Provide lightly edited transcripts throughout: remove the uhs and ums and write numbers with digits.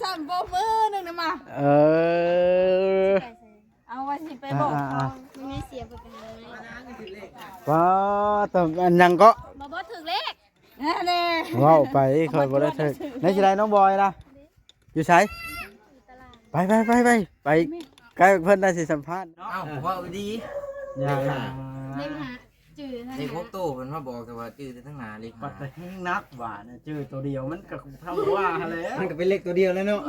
ซ้ำบ่มือนึงนะมาเอาไว้สิไปบอกเขาไม่มีเสียประกันเลยว้าแต่อันยังก็บ่ถึงเลขแน่ว้าวไปคอยบ่ได้ถึกในสิได้น้องบอยนะอยู่ไสไปใกล้เพิ่นได้สิสัมภาษณ์ เอ้าว่าดีอย่า เลขหาจืด ในพวกโตมันมาบอกแต่ว่าจื้อทั้งหนาเลย ปัดแต่แห้งนักหวานน่ะชื่อตัวเดียวมันก็เท่าว่าแล้ว มันก็เป็นเลขตัวเดียวแล้วเนาะ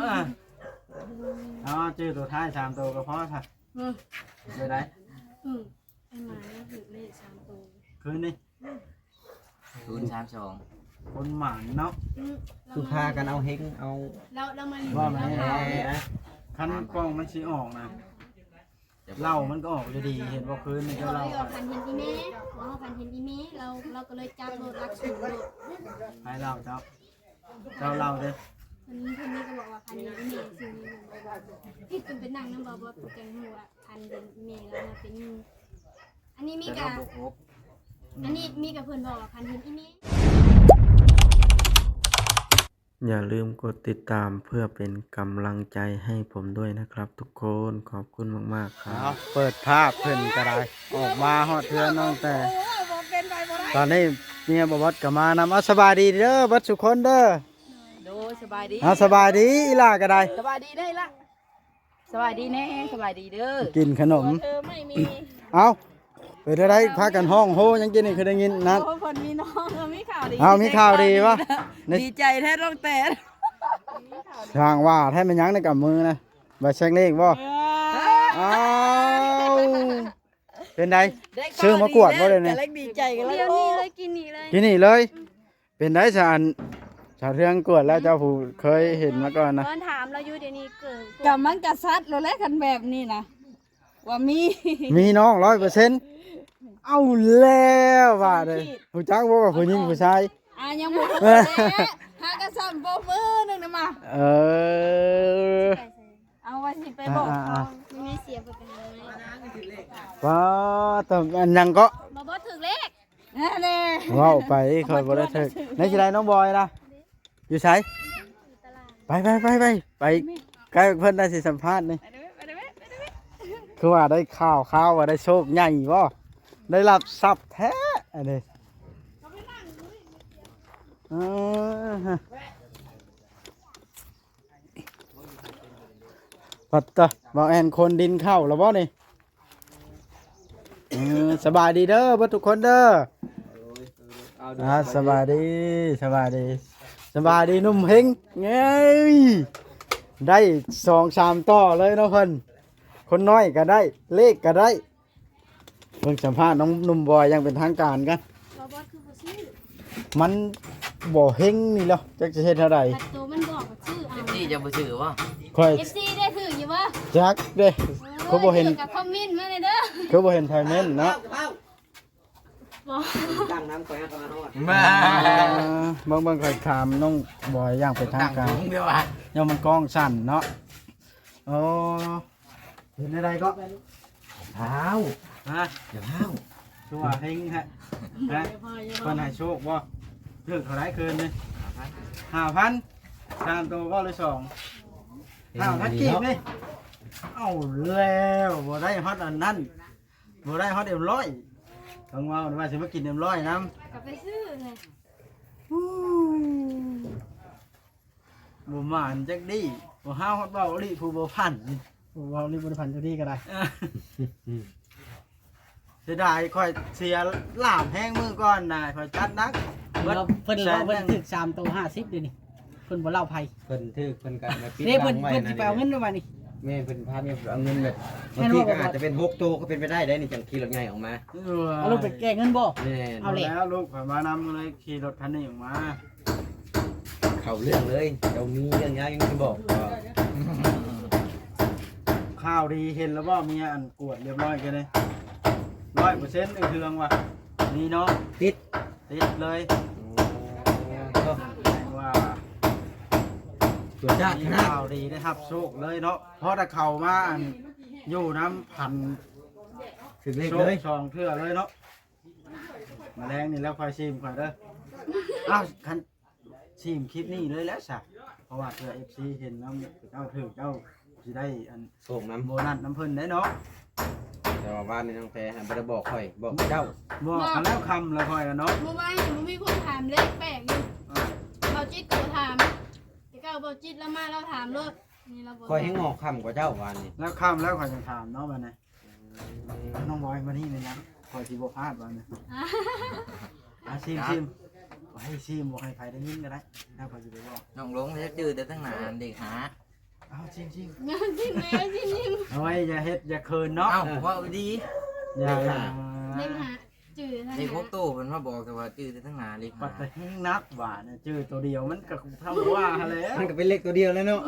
อ๋อชื่อตัวท้าย3ตัวก็พอค่ะไปได้ ไอ้หมาถึงเลข3ตัวคืนนี้ 032คนหมันเนาะ คือพากันเอาเฮงเอา เรามา ว่ามันคันกล้องมันสิออกนะเหล้ามันก็ออกอยู่ดีเห็นว่าคืนนี่ก็เหล้า พันเห็นอีเมลพันเห็นอีเมลเราก็เลยจับโหลดรักสูงโหลด ให้เหล้าเจ้าเหล้าเด้อ คนนี้ก็บอกว่าพันเห็นอีเมลซึ่งที่เป็นนางน้ำบอกว่าตัวแกงหัวพันเห็นอีเมลแล้วมาเป็นอันนี้มีกับเพื่อนบอกว่าพันเห็นอีเมลอย่าลืมกดติดตามเพื่อเป็นกำลังใจให้ผมด้วยนะครับทุกคนขอบคุณมากๆครับเปิดภาพเพิ่นก็ได้ออกมาฮอดเทือนน้องแต่ตอนนี้เมียบ่วัดก็มานำเอาสบายดีเด้อบัดทุกคนเด้อ โดยสบายดี เอาสบายดีอีหล่าก็ได้ สบายดีได้ละสบายดีแน่สบายดีเด้อ กินขนม ไม่มี เอาไปได้พากันห้องโฮยังกินนี่คือได้ยินนัด โอ้คนมีน้องมีข่าวดี เอามีข่าวดีวะ ดีใจแท้ต้องแต่ ทางว่าแท้มันยังในกับมือนะบ่เช็คเลขบ่เอาเป็นไดซื้อมากวดบ่เลยเนี่ย แต่เล็กดีใจกันแล้ว เดี๋ยวนี้เลยกินนี่เลย กินนี่เลย เป็นไดสารชาวเทืองกวดแล้วเจ้าผู้เคยเห็นมาก่อนนะ ตอนถามเราอยู่เดี๋ยวนี้เกิด กับมันกระซัดเราแลกกันแบบนี้นะว่ามี มีน้อง100%เอาแล้วว่าเลยผู้จักบ่ว่าผู้หญิงผู้ชาย ยังบ่หากระซ้ำบ่มือนึงนะมา เอาไว้สิไปบอกเขา ไม่มีเสียประกันเลย ว้าแต่อันยังก็ บ่ถึงเลข แน่ ว้าวไปคอยบ่ได้ถึกในสิได้น้องบอยนะอยู่ไสไปใกล้เพิ่นได้สิสัมภาษณ์นี่คือว่าได้ข่าวว่าได้โชคใหญ่บ่ได้รับทรัพย์แท้อันนี้ปัตตะบ่แอนคนดินเข้าแล้วบ่นี่สบายดีเด้อเบ่ทุกคนเด้อสบายดีนุ่มเฮงเงยได้2-3ต่อเลยเนาะเพิ่นคนน้อยก็ได้เลขก็ได้เพิ่งสัมภาษณ์น้องหนุ่มบอยยังเป็นทางการกัน บ่คือบ่ชื่อ มันบ่เฮงนี่แล้วจักจะเฮ็ดเท่าใด บัดตัวมันบอกว่าชื่อเอา ที่จะมาซื้อว่า ค่อย FC ได้ถืออยู่บ่ จักเด้เขาบ่เห็น กับคอมเมนต์มาเลยเด้อ เขาบ่เห็นไทเมนเนาะ ตั้งน้ำก่อนนะฮอด เบิ่งค่อยถามน้องบอยอย่างเป็นทางการ เดียวอ่ะ ย่อมันกล้องสั่นเนาะโอ้เห็นอะไรก็ เท้า ฮะ เดี๋ยวเท้า ชัวเฮงฮะเพิ่นให้โชคบ่ถึกเท่าไรคืนนี่5,000 3ตัวก็เลย5,000กีบนี่เอ้าแล้วบ่ได้ฮอดอันนั้นบ่ได้ฮอด100ต้องว่าว่าสิมากิน100นำ กลับไปซื้อเลย บ่หมานจักดีบ่ห้าวฮอดเว้าลิผู้บ่พันผู้เว้าลิบ่ได้พันจักดีก็ได้เสียดายค่อยเสียลาบแห้งมือก่อนน่ะค่อยจัดนัก เพิ่นถึก3ตัว50เดี๋ยวนี้เพิ่นบ่เล่าไผ เพิ่นถือเพิ่นกันมาปิด เด้เพิ่น ไว้ สิไปเอาเงินด้วยว่านี่ แม่เพิ่นพาเมียเอาเงินแบบบางทีก็อาจจะเป็น6ตัวก็เป็นไปได้นี่จังขี่รถใหญ่ออกมา เอาลูกไปแก้เงินบ่ แม่ เอาเลย แล้วลูกข่อยมานำเลยขี่รถคันนี้ออกมา เข้าเรื่องเลยเจ้ามีเรื่องยากยังจะบอก ข้าวดีเห็นแล้วบ่เมียอันกวดเรียบร้อยกันเลย 100%ไอ้เทืองว่ะนี่เนาะ ติด ติดเลยว่า ตัวจ้า มี ขนาด ข่าวดีได้ครับโชคเลยเนาะเพราะถ้าเข้ามาอันอยู่น้ำพัน ถึงเลข โช เล ค ย สองเทื่อเลยเนาะแมลงนี่แล้วค่อยชิมค่อยเด้ออ้าวคันชิมคลิปนี้เลยแล้วสะ เพราะว่าเพื่อ FC เห็นแล้วเจ้าถือเจ้าสิได้อัน ส่งน้ โบนัสน้ำเพิ่นได้เนาะ ำแต่ว่าบ้านนี่น้องแพรบ่ได้บอกข่อยบอกเจ้า บอกกันแล้วคำแล้วค่อยกันเนาะ เมื่อวานมันมีคนถามเลขแปลกอยู่เบาจิตก็ถามแต่ก็เบาจิตแล้วมาเราถามรถนี่เราบอก ข่อยให้งอกค่ำกว่าเจ้าบ้านนี่ แล้วคำแล้วค่อยจะถามเนาะบัดนี้น้องบอยมานี่เลยนะค่อยสิบ่พลาดบัดนี้ซิมบ่ให้ซิมบ่ให้ใครได้ยินก็ได้ถ้าค่อยสิไปบอก น้องลงจะจืดแต่ตั้งนานเด็กหา เอาซิม งานที่แม่ที่นี่ เอาไว้อย่าเฮ็ดอย่าเคินเนาะ เอ้าว่าดี อย่า เล่นหาจืดท่าน เด็กพวก นะ โตเป็นมาบอกแต่ว่าจืดแต่ตั้งนานเด็ก ปั หา ดแต่แห้งนักว่าเนี่ยชื่อตัวเดียวมันก็ทำว่าแล้ว มันก็เป็นเลขตัวเดียวแล้วเนาะ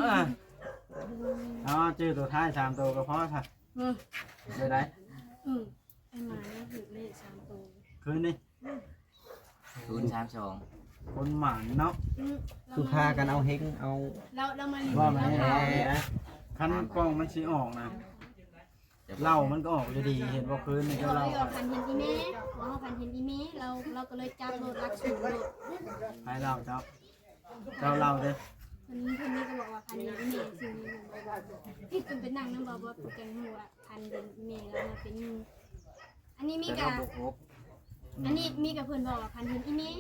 อ๋อชื่อตัวท้าย3ตัวก็พอค่ะได้ได้ ไอ้หมาเนี่ยถือเลข3ตัว คืนนี้ 032 คนหมันเนาะ คือพากันเอาเฮงเอา เรามา ว่ามัน เราถาม คันกล้องมันสิออกนะเหล้ามันก็ออกอยู่ดีเห็นว่าคืนนี้ก็ เรา เหล้า เอาพันเห็นอีเมลเราพันเห็นอีเมลเราก็เลยจับโหลดรักสูตรโหลด ให้เหล้าเจ้าเหล้าเด้อ คนนี้ก็บอกว่าพันเห็นอีเมลสิ่งนี้ที่จนเป็นนางน้ำบอบอตัวแกงหัวพันเห็นอีเมลแล้วมาเป็นอันนี้มี แต่ กั เรา บ บ่ครบ อันนี้มีกับเพื่อนบอกว่าพันเห็นอีเมล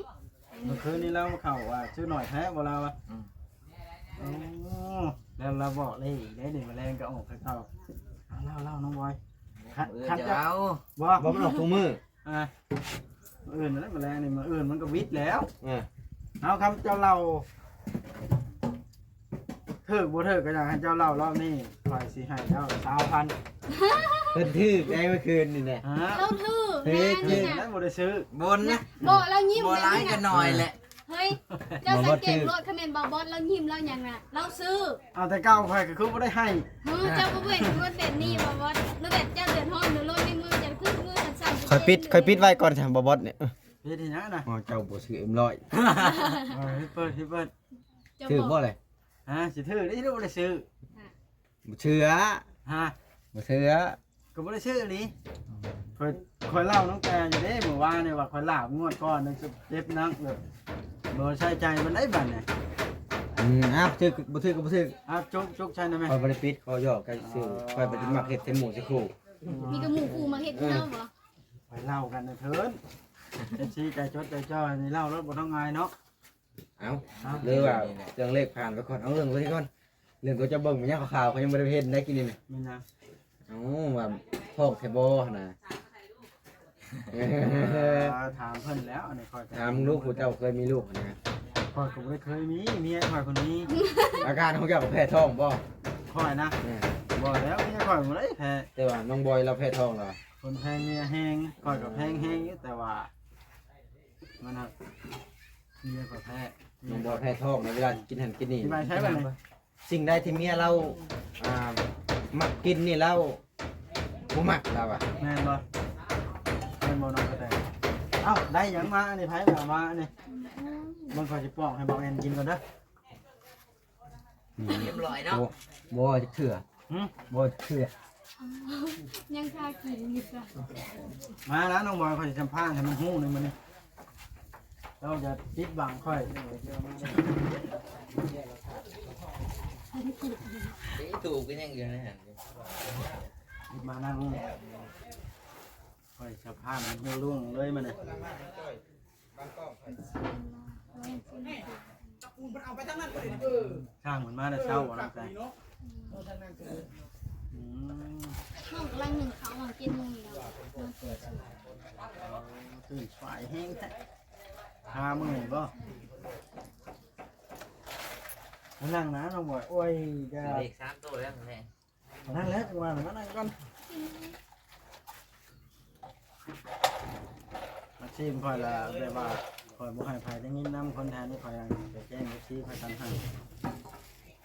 เมื่อคืนนี้เราเข้าว่าชื่อหน่อยแท้บ่เราอ่ะแล้วเราบอกเลยได้ดิแมลงก็ออกให้เข้าเล่าน้องบอย คันจะเอา บ่ บ่มันออกทุกมื้อ อื่นนั่นแมลงนี่มันอื่นมันก็วิทย์แล้ว อ่า เอาคำเจ้าเล่าเถิกบ่เถิกก็อยากให้เจ้าเล่ารอบนี้คอยสิให้เจ้า3,000 เพิ่นถือได้เมื่อคืนนี่แหละ ฮะ เราถือ เฮ้ย แม่นี่ นั่ นะ นบ่ได้ซื้อบ นนะ บอกเรายิ้ม บ่ เลย ร้าย นี่ กัน นะ หน่อยแหละ เฮ้ยเจ้าสังเกตรถคอมเมนต์บอบอสเรายิ้มเราอย่างน่ะเราซื้อ เอาแต่เก้าคอยก็คือบ่ได้ให้ เจ้าก็เว้นรถแบบนี้บอบอสรถแบบเจ้าเดือดร้อนหรือรถในมือจะขึ้นมือสั่น ค่อยปิดไว้ก่อนทำบ่บอสเนี่ย เฮ็ดที่หยังน่ะ อ๋อเจ้าบ่ซื้อM100 เปิด ถือบ่เลย ฮะสิถือนี่บ่ได้ซื้อ บ่เชื่อ ฮะ บ่เชื่อ ก็บ่ได้ซื้อนี่คอยเล่าน้องแกอยู่เด้เมื่อวานนี่ว่าคอยลาบงวดก่อนนึงเจ็บนักแบบบ่ใส่ใจมันได้บัดเนี่ย อ้าวถือบ่ถือก็บ่ถือ จุกใช่ได้ไหม คอยบ่ได้ปิดขอยอกกันซื้อคอยบ่ได้มักเฮ็ดแต่หมูสิครู มีกระหมูคูมาเห็ดที่เราเหรอ ไปเล่ากันนะเถินเอฟซีใจจดใจจ่อนี่เล่ารถบ่ต้องง่ายเนาะ เอาเลยว่าเรื่องเลขผ่านไปก่อนเอาเรื่องตัวนี้ก่อนเรื่องตัวจะเบิ่งมันยังข่าวๆเขายังบ่ได้เห็นได้กินนี่นะ ไม่นะ เอาว่าทอกแทบ่น่ะ ถามเพิ่นแล้วอันนี้คอย ถามลูกผู้เจ้าเคยมีลูกนะ คอยก็บ่ได้เคยมีเมียคอยคนนี้ อาการของเจ้าแพ้ท้องบ่ คอยนะบ่แล้วเมียคอยบ่ได้แพ้ แต่ว่าน้องบอยเราแพ้ท้องเหรอ คนแพงเมียแห้งคอยกับแพงแห้งอยู่แต่ว่ามันน่ะเมียก็แพ้ น้องบอยแพ้ท้องในเวลากินหันกินนี่ ที่บ้านใช้บัดนี้ สิ่งใดที่เมียเรามักกินนี่เราบ่มักเราอ่ะ แม่นบ่แม่นบ่น้องกระแตเอ้าได้หยังมาอันนี้ไผมาอันนี้มันคอยสิป้องให้บ่แม่นกินก่อนเด้อ เรียบร้อยเนาะ บ่จะเถื่อ หึ บ่เถื่อ ยังคากินอยู่จ้ะ มาแล้วน้องบอยคอยสิสัมภาษณ์ให้มันฮู้หนึงมื้อนี้เราจะปิดบังค่อย ถูกก็ยังอยู่นะฮะ ปิดมานั่งนี่ค่อยสัมภาษณ์มันล่วงเลยมันน่ะข้างเหมือนมาแต่เช้าบ่น้องใจ ห้องกำลังหนึ่งเขาหลังกินมึงอยู่แล้วนอนตื่น ตื่นสายแห้งแท้หามึงบ่มานั่งนะน้องบอยโอ้ยจะ เด็ก3ตัวแล้วแม่ นั่งแล้วจังหวะมานั่งก่อนมาชิมค่อยละแบบว่าค่อยบ่ให้ไผได้ยินนำคนแทนนี่ค่อยไปแจ้งกับชี้ค่อยทันให้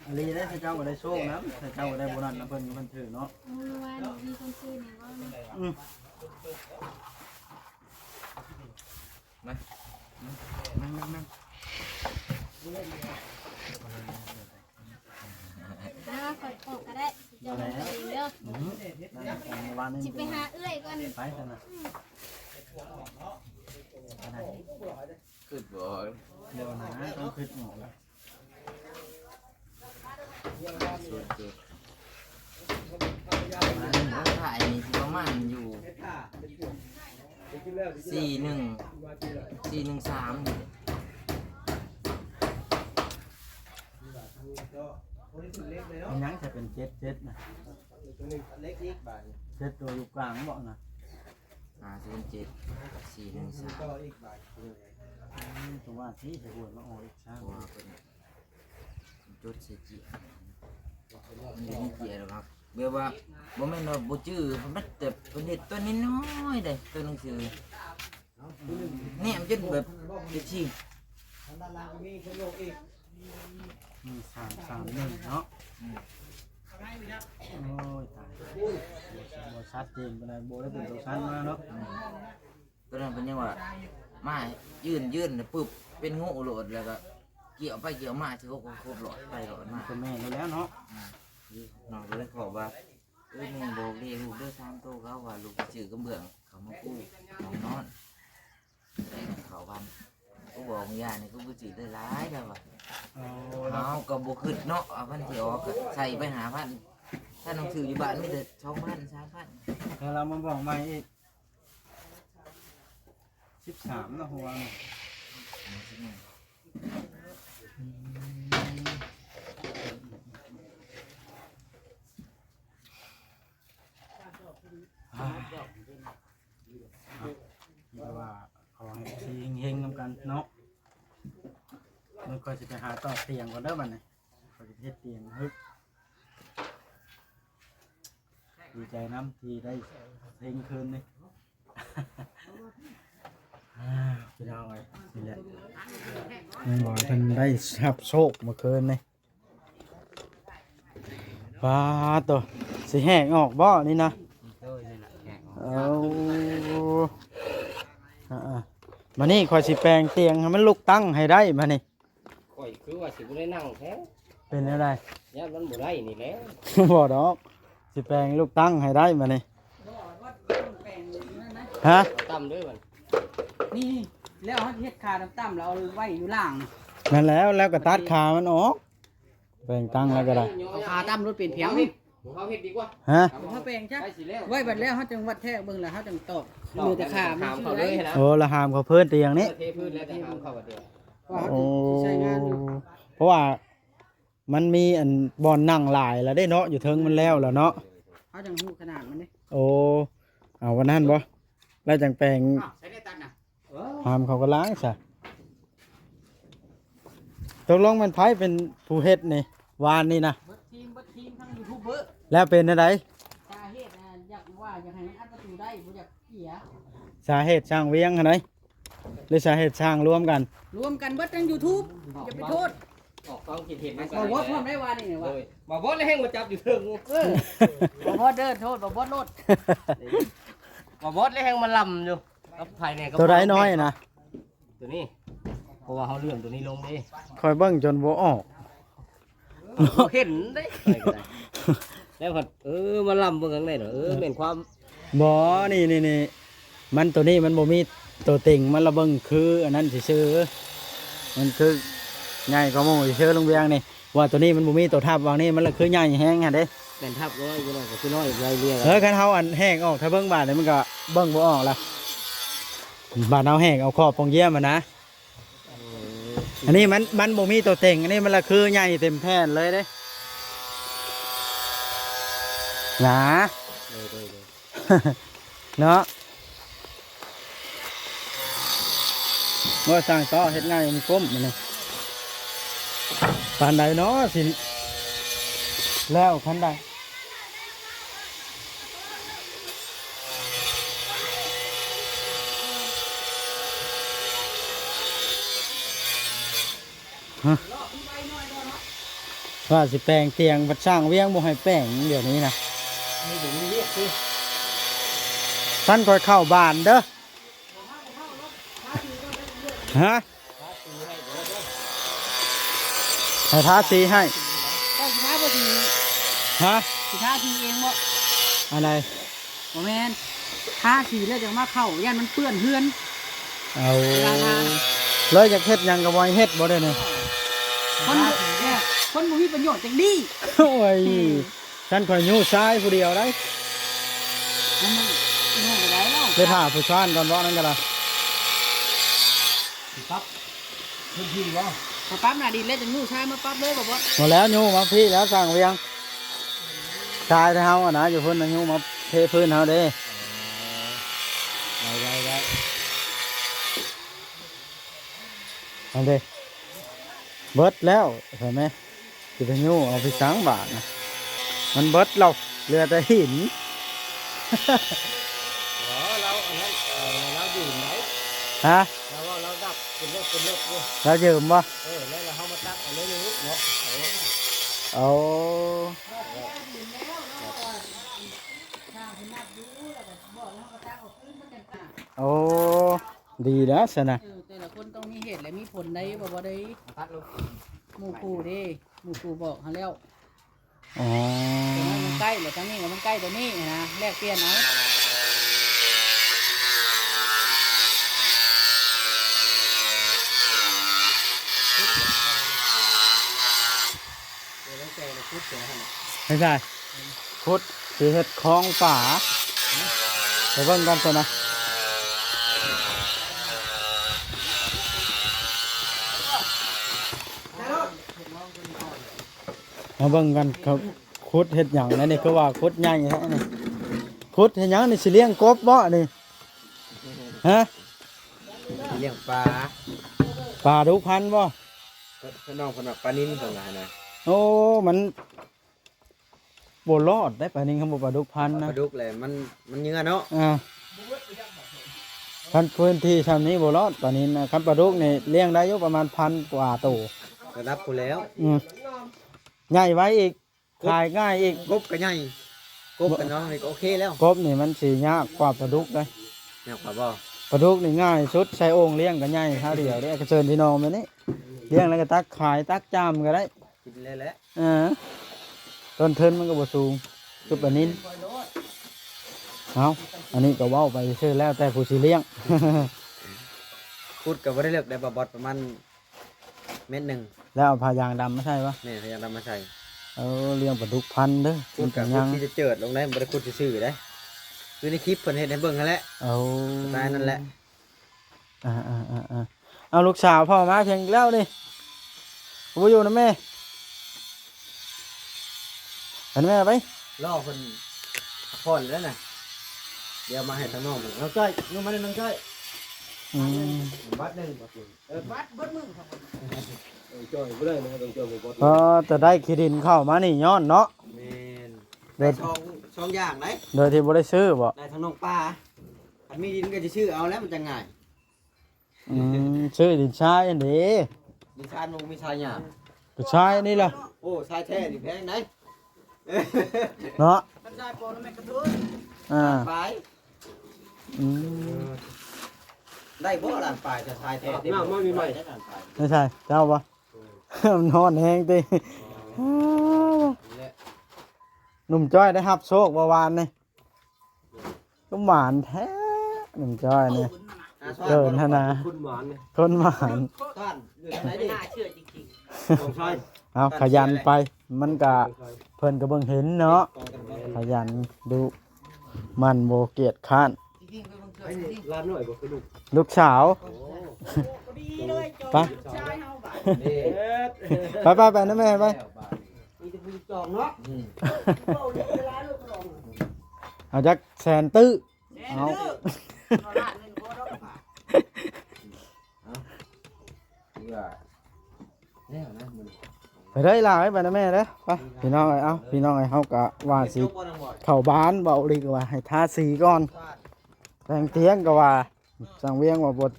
อลีได้ถ้าเจ้าบ่ได้โชคนะถ้าเจ้าบ่ได้โบนัสนะเพิ่นถือเนาะ เมื่อวานมีคนซื้อเนี่ยว่า นั่ง แล้วกดออกก็ได้เดี๋ยวมันจะเด้อ นั่งวันนี้ จิไปหาเอื้อยก่อน ไปกันนะ ขึ้นบ่ เดี๋ยวนะต้องคิดหมอแล้ว มันถ่ายนี่ประมาณอยู่41 นี่ มันยังจะเป็น7นะ7ตัวอยู่กลางบ่นะ 507 413 ตัวว่าที่จะอวดมาออกอีกช้าง ตัวเป็นจุดเสียจีมันจะมีเกียร์หรอครับเบียว่าบ่แม่นว่าบ่จื้อมันแต่เป็นเด็ดตัวน้อยๆเด้ตัวหนังสือเนี่ยมันจะแบบจะชิง มี331เนาะโอ้ยตายบ่ชัดเจนปานใดบ่ได้เป็นตัวชันมาเนาะ ตัวนั้นเป็นยังว่ามายื่นปึ๊บเป็นงูโหลดแล้วก็เกี่ยวไปเกี่ยวมาสิเขาครบหลอดไปหลอดมา ตัวแม่นี่แล้วเนาะ น้องก็เลยขอว่าแม่บอกเรียกลูกด้วย3 โตเขาว่าลูกจื้อกระเบื้องเขามากู้น้องนอนเขาวันกูบอกมึงย่านี่กูจื้อได้หลายแล้วว่ะ เอาก็บ่ขึ้นเนาะเอาพันที่ออกก็ใส่ไป5,000ถ้าหนังสืออยู่บ้านมีแต่2,000 3,000 แล้วเรามาบอกใหม่อีก13นะหัวแต่ว่าขอให้ทีเฮงๆนำกันเนาะมันก็จะไปหาต่อเตียงก่อนเด้อบัดนี้ก็จะเฮ็ดเตียงฮึบดีใจน้ำที่ได้เฮงคืนนี่ พี่น้องไอ้นี่แหละนี่บอกท่านได้ทับโชคเมื่อคืนนี่ว้าตัวสิแหกออกบ่นี่นะเอามานี่คอยสิแปลงเตียงให้มันลุกตั้งให้ได้มานี่ ข่อยคือว่าสิบ่ได้นั่งแท้ เป็นอะไร ยามมันบ่ได้นี่แหละ บ่ดอกสิแปลงลุกตั้งให้ได้มานี่ฮะ ต่ำด้วยมัน นี่แล้วเฮาเฮ็ดขาต่ำๆแล้วเอาไว้อยู่ล่าง นั่นแล้วก็ตัดขามันออกแปลงตั้งแล้วก็ได้ เอาขาต่ำรถเป็นเพียง เขาเฮ็ดดีกว่า ฮะ เฮาแปลงจ้ะ ได้สิแล้ว ไว้บัดแล้วเฮาจังวัดแท้เบิ่งแล้วเฮาจังตอกมือแต่ขามัน เขาเลยนะ โอ้ละหามเขาเพิ่นเตียงนี้ เทพื้นแล้วแต่หามเข้ากับเดียว ว่าเฮา โอ้ สิใช้งานอยู่ เพราะว่ามันมีอันบอนนั่งหลายแล้วได้เนาะอยู่เทิงมันแล้วเนาะ เฮาจังฮู้ขนาดมันนี่ โอ้เอาวันนั้นบ่แล้วจังแปลง อ้าวใช้ได้ตัดน่ะ หามเขาก็ล้างซะตกลงมันไผเป็นผู้เฮ็ดนี่วานนี่นะ เบิดทีมทั้งยูทูบเบอร์ แล้วเป็นอะไร สาเหตุอยากว่าอยากให้มันอัดประตูได้บ่อยากเสีย สาเหตุสร้างเวียงหั่นไหนหรือสาเหตุสร้างรวมกัน รวมกันเบิดทั้ง YouTube อย่าไปโทษ ออกความคิดเห็น บ่ว่าพร้อมได้ว่านี่ว่า บ่บ่เลยให้มาจับอยู่เทิง บ่ว่าเด้อโทษบ่ว่าโลด บ่บ่เลยให้มาลำอยู่กับภายในกับ ตัวไรน้อยนะ ตัวนี้เพราะว่าเขาเลื่อนตัวนี้ลงดิ คอยเบิ่งจนบ่ออก เห็นได้แล้วพอมาลำเบิ่งข้างในเนาะเป็นความ บ่นี่มันตัวนี้มันบ่มีตัวติ่งมันระเบิงคืออันนั้นซื่อๆมันคือใหญ่กว่าหมู่ซื่อๆลุงเวียงนี่ว่าตัวนี้มันบ่มีตัวทับวางนี่มันละคือใหญ่แฮงหั่นเด้ เป็นทับน้อยอยู่หน่อยก็คือน้อยไรเรียก คันเฮาอันแห้งออกถ้าเบิ่งบาดนี่มันก็เบิ่งบ่ออกละบาดเอาแห้งเอาครอบปองเยี่ยมอะนะอันนี้มันบ่มีตัวเต่งอันนี้มันละคือใหญ่เต็มแผ่นเลยเด้หนาเนาะเมื่อสร้างต่อเฮ็ดง่ายมันก้มมันนี่ปานใดเนาะสิแล้วคันใดว่าสิแปลงเตียงบัดสร้างเวียงบ่ให้แปลงเดี๋ยวนี้นะท่านคอยเข้าบ้านเด้อฮะให้ทาสีให้ ก็สิท้าบ่ที ฮะ สิท้าทีเองบ่ อะไร บ่แม่นท้าสีแล้วจังมาเข้าย่านมันเปื้อนเฮือน เอาเลยอยากเฮ็ดหยังก็บ่ให้เฮ็ดบ่ได้นี่ คนเนี่ย คนบ่มีประโยชน์จังดี โอ้ยฉันคอยยู่ซ้ายผู้เดียวได้ มันโง่ไปได้แล้ว ไปถ่าผู้ชานก่อนบ่นั่นก็ได้ พื้นที่บ่ พอปั๊บหน้าดินแล้วจังงูชายมาปั๊บเลยบ่บ่ หมดแล้วยู่มาพี่แล้วสั่งเวียงชายเฮาอ่ะนะอยู่เพิ่นน่ะยู่มาเทพื้นเฮาเด้ได้อันเด้เบิดแล้วเห็นไหมสิไปยู่เอาไปสังบาทนะมันเบิดเราเหลือแต่หิน เราดื่มไหน ฮะ เราดับเป็นเลิกเลย เรายืมบ่ แล้วเราเข้ามาตักอันนี้เนาะ เอาโอ้ดีแล้วสนะ แต่ละคนต้องมีเหตุและมีผลได้บ่ได้ ตักลูก หมู่ครูเด้หมู่ครูบอกหาแล้ว อ๋อ แต่ว่ามันใกล้แล้วทั้งนี้กับมันใกล้ตัวนี้นะแลกเปลี่ยนเอา ไม่ใช่พุทธสีเห็ดคลองป่าไปเบิ่งกันสนะมาเบิ่งกันครับคุดเห็ดหยังนะนี่คือว่าคุดใหญ่แท้นี่คุดเห็ดหยังนี่สิเลี้ยงกบบ่นี่ฮะ เลี้ยงปลา ปลาดุกพันธุ์บ่ พี่น้องคนแบบปลานิ่มตรงนั้นนะ โอ้มันบ่รอดได้ปลานิ่งคำว่าปลาดุกพันธุ์ ป นะ ลาดุกเลยมันเนื้อเนาะ พันพื้นที่ชำนี้บ่รอดปลานิ่นะคันปลาดุกนี่เลี้ยงได้อยู่ประมาณ1,000 กว่าตัว ระดับกูแล้ว ใหญ่ไว้อีกขายง่ายอีก กบก็ใหญ่กบกันน้องนี่ก็โอเคแล้ว กบนี่มันสิยากกว่าปลาดุกเลย เนี่ยป่าบ่ ปลาดุกนี่ง่ายสุดใช้โอ่งเลี้ยงก็ง่ายท่าเดียวเด้ก็เชิญพี่น้องมานี่เลี้ยงแล้วก็ตักขายตักจามก็ได้ กินเลยแหละ ต้นเทินมันก็บ่สูงคือปลานินเอาอันนี้ก็เว้าไปซื่อแล้วแต่ผู้สิเลี้ยง พูดกับว่าได้เลือกได้บอดประมาณเม็ดหนึ่ง แล้วเอาผ้ายางดำมาใช่ปะ เนี่ยพยายามนำมาใส่ เลี้ยงปลาดุกพันธุ์เด้อ พูดกับ ยัง ที่จะเจิดลงได้บริคุดซื่อๆได้คือในคลิปเพิ่นเห็นให้เบิ่งนั่นแหละ เอา ตายนั่นแหละ เอาลูกสาวพ่อมาเพียงอีกแล้วนี่กูบ่อยู่นะแม่เห็นแม่ไป ล่อเพิ่นพ่อนแล้วน่ะเดี๋ยวมาให้ทางน้องน้องจ้อยน้องมาเลยน้องจ้อย อืม บัดหนึ่ง วัดเบิดมือครับ จ้อยบ่ได้นะต้องจ้อยบ่บด ก็จะได้ขี้ดินเข้ามานี่ย้อนเนาะ แม่น โด ได้ ย ช่องอย่างไหน โดยที่บ่ได้ซื้อบ่ ได้ทางน้องป้าอันมีดินก็จะชื่อเอาแล้วมันจะง่าย ซื้อดินชายอันนี้ ดินชานมันมีชายหยาบ ก็ชายนี่ล่ะ โอ้ชายแท้นี่แพงไหน เนาะ มันได้ปอแล้วแม่กระเทย ไป อืม ได้บ่หลานปลายจะชายแท้น้ามันมีใหม่ได้หลานปลาย ไม่ใช่เจ้าปะ มันนอนแห้งติหนุ่มจ้อยได้รับโชคเมื่อวานนี่ก็หมานแท้หนุ่มจ้อยนี่เกินฮะนะ คุณหมานเนี่ย คนหมาน ท่านอยู่ทางไหนดิ น่าเชื่อจริง ของชาย เอาขยันไปมันก็เพิ่นก็เบิ่งเห็นเนาะขยันดูมันโบเกียจค้าน ๆจริงๆก็บังเกิดจริง ร้านหน่อยบ่คือลูก ลูกสาว ดีเลยจอ ไป ชายเฮาบ่ นี่ ไปนะแม่ไป มีแต่ผู้จองเนาะเว้าเรื่องเวลาลูกกระดอง เอาจักแสนตื้อ เอา เอา ละเงินบ่ดอกค่ะ นี่ว่าแล้วนะมัน ไปได้ลาไปนะแม่เด้อไปพี่น้องเอ้ยเอาพี่น้องเอ้ยเฮาก็ว่าสิ ยกบ่ต้องบ่ เข้าบ้านเบาดีกว่าให้ทาสีก่อนแต่งเตียงก็ว่าสังเวียงว่าบท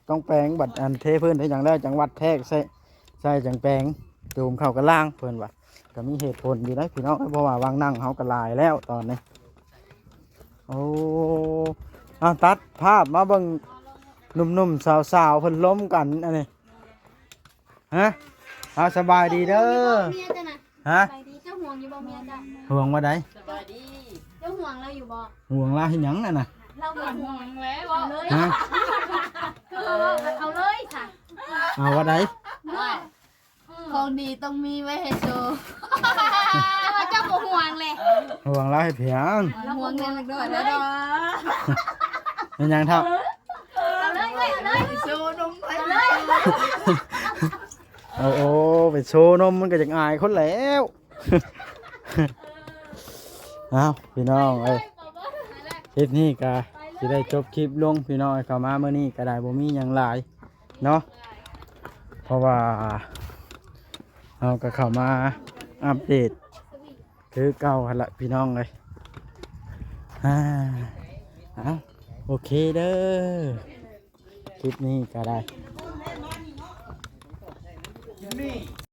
ต้องแปลงบัดอันเทพื้นให้อย่างแล้วจังหวัดแทกใส่จังแปลงจูมเข้ากันล่างเพิ่นว่าก็มีเหตุผลอยู่นะพี่น้องเพราะว่าวางนั่งเฮาก็ลายแล้วตอนนี้โอ้เอาตัดภาพมาเบิ่งหนุ่มๆสาวๆเพิ่นล้มกันอันนี้ฮะเอาสบายดีเด้อ เมียจ้ะนะ ฮะ ไปดีเจ้าห่วงอยู่บ่เมียจ้ะ ห่วงว่าใด สบายดี เจ้าห่วงเราอยู่บ่ ห่วงลาเฮ็ดหยังน่ะน่ะ เราบ่ห่วงแล้วบ่เลย ฮะ คือเอาเลยค่ะ เอาว่าใด ว่า ของดีต้องมีไว้ให้โชว์ แต่ว่าเจ้าบ่ห่วงเลย ห่วงเราให้เพียง ห่วงเงินเล็กน้อยแล้วดอก เป็นยังทับ เอาเลยเว้ยเอาเลย โชว์นมไป เอาเลย โอ้โอ้ไปโชว์นมมันก็จะอายคนแล้ว เอาพี่น้องเอ้ยคลิปนี้ก็สิได้จบคลิปลงพี่น้องเข้ามาเมื่อนี้ก็ได้บ่มีหยังหลายเนาะเพราะว่าเราก็เข้ามาอัปเดตคือเก่าหั่นละพี่น้องเลยเอาโอเคเด้อคลิปนี้ก็ได้